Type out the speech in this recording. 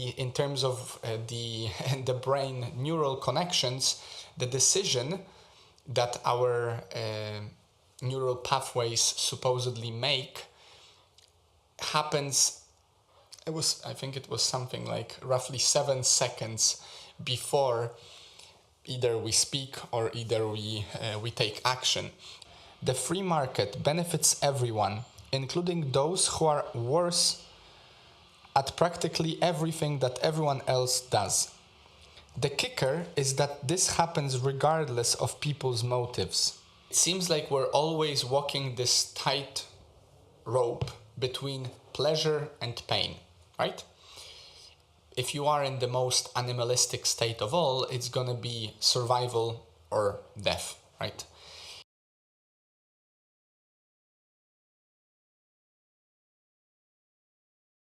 In terms of the brain neural connections, the decision that our neural pathways supposedly make happens, I think it was something like roughly 7 seconds before either we speak or either we take action. The free market benefits everyone, including those who are worse at practically everything that everyone else does. The kicker is that this happens regardless of people's motives. It seems like we're always walking this tight rope between pleasure and pain, right? If you are in the most animalistic state of all, it's gonna be survival or death, right?